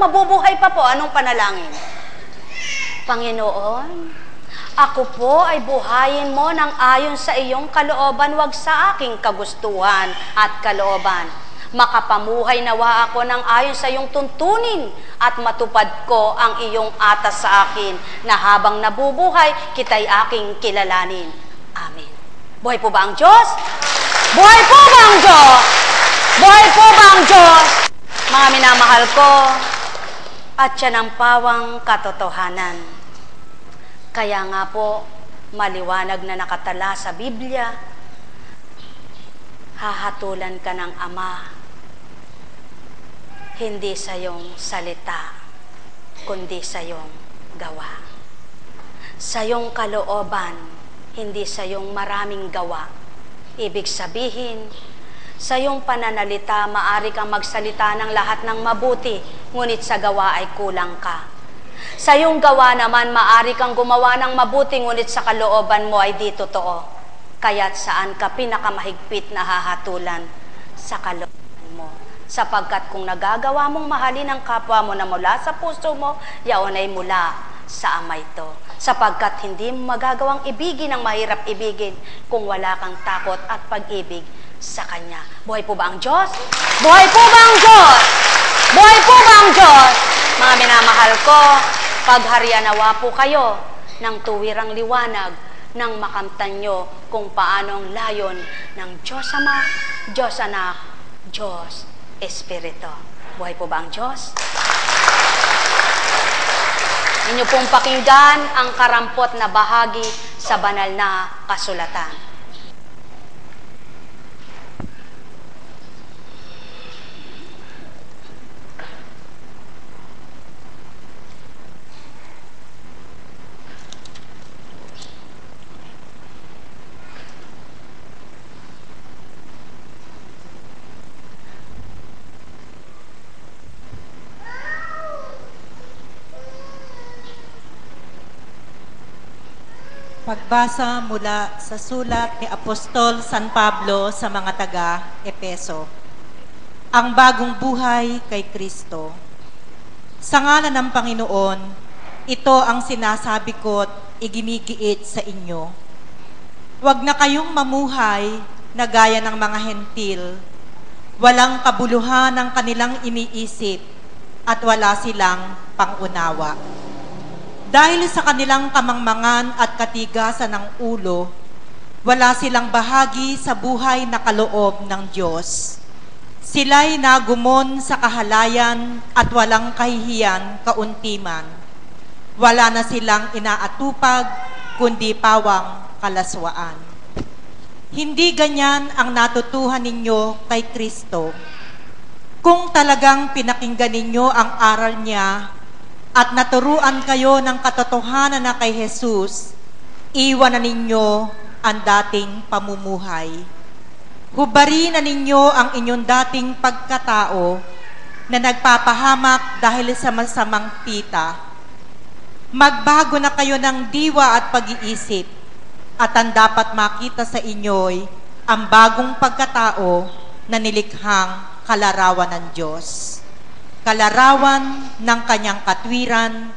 Mabubuhay pa po, anong panalangin? Panginoon, ako po ay buhayin mo ng ayon sa iyong kalooban, wag sa aking kagustuhan at kalooban. Makapamuhay nawa ako ng ayon sa iyong tuntunin at matupad ko ang iyong atas sa akin na habang nabubuhay, kita'y aking kilalanin. Amen. Buhay po ba ang Diyos? Buhay po ba ang Diyos? Buhay po ba ang Diyos? Mga minamahal ko, at yan ang pawang katotohanan. Kaya nga po, maliwanag na nakatala sa Biblia, hahatulan ka ng Ama, hindi sa iyong salita, kundi sa iyong gawa. Sa iyong kalooban, hindi sa iyong maraming gawa. Ibig sabihin, sa iyong pananalita, maari kang magsalita ng lahat ng mabuti, ngunit sa gawa ay kulang ka. Sa iyong gawa naman, maari kang gumawa ng mabuti, ngunit sa kalooban mo ay di totoo. Kaya't saan ka pinakamahigpit na hahatulan? Sa kalooban mo. Sapagkat kung nagagawa mong mahalin ang kapwa mo na mula sa puso mo, yaon ay mula sa Ama ito. Sapagkat hindi mo magagawang ibigin ang mahirap ibigin kung wala kang takot at pag-ibig sa Kanya. Buhay po ba ang Diyos? Buhay po ba ang Diyos? Buhay po ba ang Diyos? Mga minamahal ko, pagharian nawa po kayo ng tuwirang liwanag nang makamtan nyo kung paanong layon ng Diyos Ama, Diyos Anak, Diyos Espiritu. Buhay po ba ang Diyos? Inyo pong pakinggan ang karampot na bahagi sa banal na kasulatan. Pagbasa mula sa sulat ni Apostol San Pablo sa mga taga-Epeso. Ang bagong buhay kay Kristo. Sa ngalan ng Panginoon, ito ang sinasabi ko't iginigiit sa inyo. Huwag na kayong mamuhay na gaya ng mga hentil, walang kabuluhan ng kanilang iniisip at wala silang pangunawa. Dahil sa kanilang kamangmangan at katigasan ng ulo, wala silang bahagi sa buhay na kaloob ng Diyos. Sila'y nagumon sa kahalayan at walang kahihiyan kauntiman. Wala na silang inaatupag, kundi pawang kalaswaan. Hindi ganyan ang natutuhan ninyo kay Kristo. Kung talagang pinakinggan ninyo ang aral niya, at naturuan kayo ng katotohanan na kay Jesus, iwan na ninyo ang dating pamumuhay. Hubarin na ninyo ang inyong dating pagkatao na nagpapahamak dahil sa masamang pita. Magbago na kayo ng diwa at pag-iisip, at ang dapat makita sa inyo'y ang bagong pagkatao na nilikhang kalarawan ng Diyos. Kalarawan ng kanyang katwiran,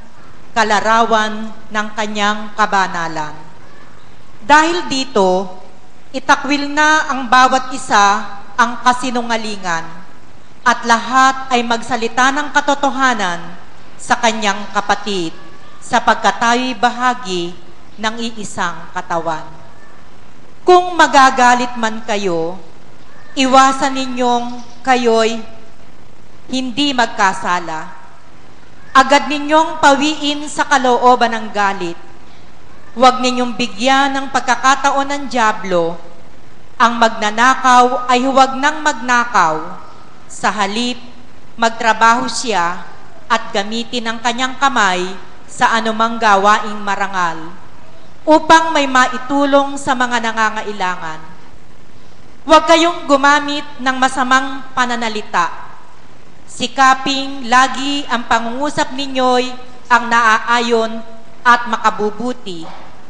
kalarawan ng kanyang kabanalan. Dahil dito, itakwil na ang bawat isa ang kasinungalingan at lahat ay magsalita ng katotohanan sa kanyang kapatid sapagkat tayo'y bahagi ng iisang katawan. Kung magagalit man kayo, iwasan ninyong kayo'y hindi magkasala. Agad ninyong pawiin sa kalooban ng galit. Huwag ninyong bigyan ng pagkakataon ng dyablo. Ang magnanakaw ay huwag nang magnakaw. Sa halip, magtrabaho siya at gamitin ang kanyang kamay sa anumang gawaing marangal upang may maitulong sa mga nangangailangan. Huwag kayong gumamit ng masamang pananalita. Sikaping lagi ang pangungusap ninyo'y ang naaayon at makabubuti,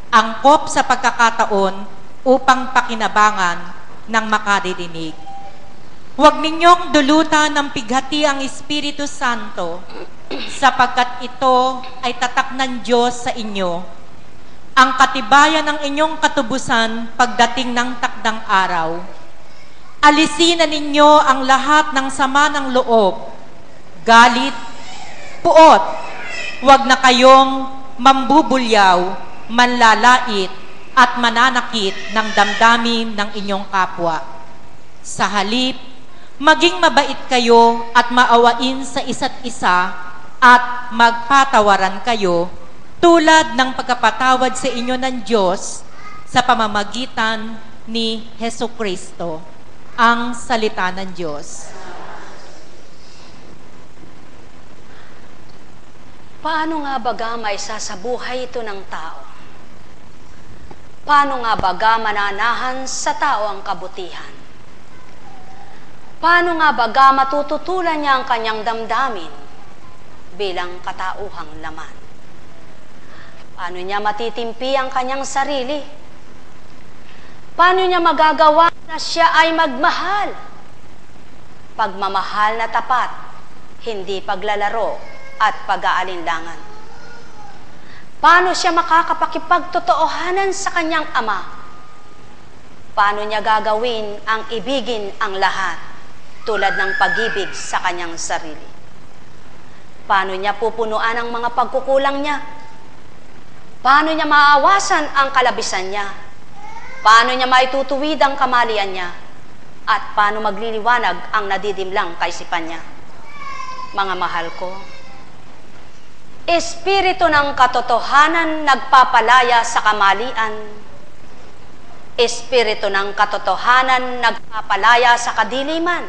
angkop sa pagkakataon upang pakinabangan ng makadidinig. Huwag ninyong dulutan ng pighati ang Espiritu Santo, sapagkat ito ay tatak ng Diyos sa inyo, ang katibayan ng inyong katubusan pagdating ng takdang araw. Alisin na ninyo ang lahat ng sama ng loob, galit, puot. Huwag na kayong mambubulyaw, manlalait, at mananakit ng damdamin ng inyong kapwa. Sa halip, maging mabait kayo at maawain sa isa't isa at magpatawaran kayo tulad ng pagkapatawad sa inyo ng Diyos sa pamamagitan ni Hesukristo, ang salita ng Diyos. Paano nga baga maisasabuhay ito ng tao? Paano nga baga mananahan sa tao ang kabutihan? Paano nga baga matututulan niya ang kanyang damdamin bilang katauhang laman? Paano niya matitimpi ang kanyang sarili? Paano niya magagawa na siya ay magmahal? Pagmamahal na tapat, hindi paglalaro at pag-aalinlangan. Paano siya makakapakipagtotoohanan sa kanyang ama? Paano niya gagawin ang ibigin ang lahat tulad ng pag-ibig sa kanyang sarili? Paano niya pupunuan ang mga pagkukulang niya? Paano niya maawasan ang kalabisan niya? Paano niya maitutuwid ang kamalian niya? At paano magliliwanag ang nadidimlang kaisipan niya? Mga mahal ko, Espiritu ng katotohanan nagpapalaya sa kamalian. Espiritu ng katotohanan nagpapalaya sa kadiliman.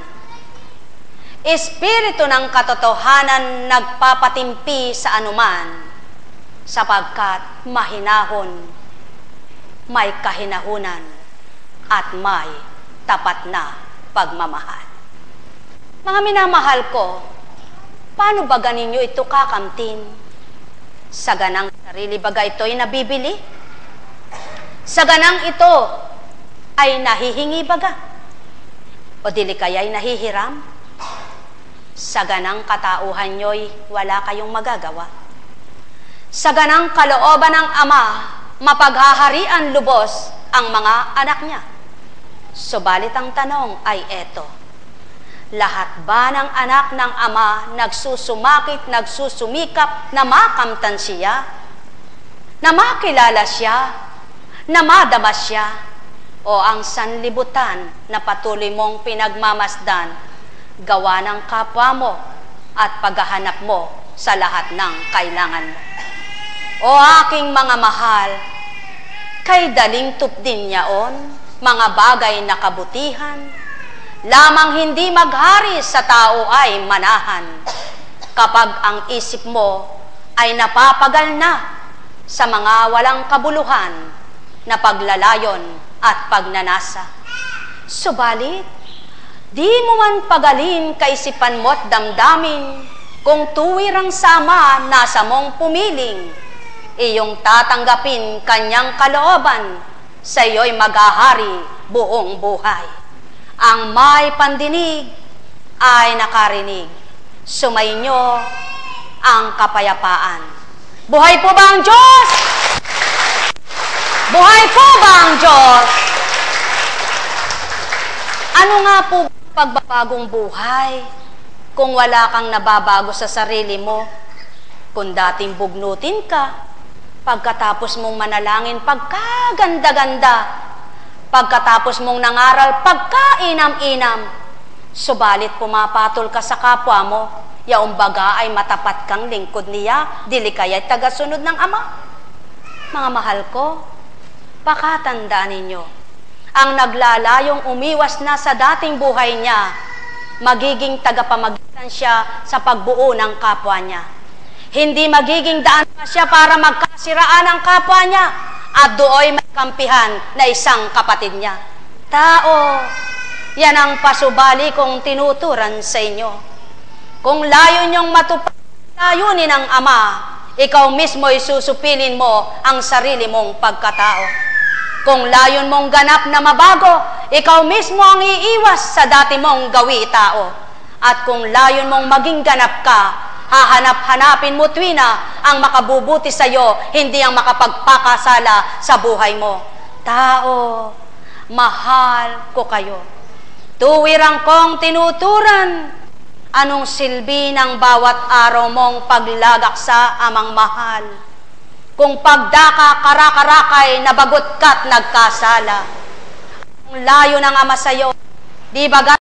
Espiritu ng katotohanan nagpapatimpi sa anuman, sapagkat mahinahon, may kahinahunan, at may tapat na pagmamahal. Mga minamahal ko, paano ba ganinyo ito kakamtin? Sa ganang sarili baga ito'y nabibili? Sa ganang ito ay nahihingi baga? O dili kaya'y nahihiram? Sa ganang katauhan nyo'y wala kayong magagawa. Sa ganang kalooban ng Ama, mapaghaharian lubos ang mga anak niya. Subalit ang tanong ay eto, lahat ba ng anak ng Ama nagsusumakit, nagsusumikap na makamtan siya, na makilala siya, na madama siya, o ang sanlibutan na patuloy mong pinagmamasdan, gawa ng kapwa mo at paghahanap mo sa lahat ng kailangan mo? O aking mga mahal, kay daling tupdin niyaon, mga bagay na kabutihan, lamang hindi maghari sa tao ay manahan, kapag ang isip mo ay napapagal na sa mga walang kabuluhan na paglalayon at pagnanasa. Subalit, di mo man pagalin kaisipan mo't damdamin, kung tuwirang sama nasa mong pumiling, iyong tatanggapin kanyang kalooban, sa iyo'y maghahari buong buhay. Ang may pandinig ay nakarinig, sumainyo ang kapayapaan. Buhay po ba ang Diyos? Buhay po ba ang Diyos? Ano nga po pagbabagong buhay kung wala kang nababago sa sarili mo? Kung dating bugnutin ka, pagkatapos mong manalangin, pagkaganda-ganda, pagkatapos mong nangaral, pagkainam-inam, subalit pumapatol ka sa kapwa mo, yaong baga ay matapat kang lingkod niya, dili kaya'y tagasunod ng Ama. Mga mahal ko, pakatandaan ninyo, ang naglalayong umiwas na sa dating buhay niya, magiging tagapamagitan siya sa pagbuo ng kapwa niya. Hindi magiging daan pa siya para magkasiraan ang kapwa niya at dooy may kampihan na isang kapatid niya. Tao, yan ang pasubali kong tinuturan sa inyo. Kung layo niyong matupad layunin ng Ama, ikaw mismo'y susupilin mo ang sarili mong pagkatao. Kung layon mong ganap na mabago, ikaw mismo ang iiwas sa dati mong gawi tao. At kung layon mong maging ganap ka, hahanap-hanapin mo tuwina ang makabubuti sa iyo, hindi ang makapagpakasala sa buhay mo. Tao, mahal ko kayo. Tuwirang kong tinuturan, anong silbi ng bawat araw mong paglagak sa amang mahal? Kung pagdaka karakarakay, nabagot ka't nagkasala. Ang layo ng ama sa'yo, di ba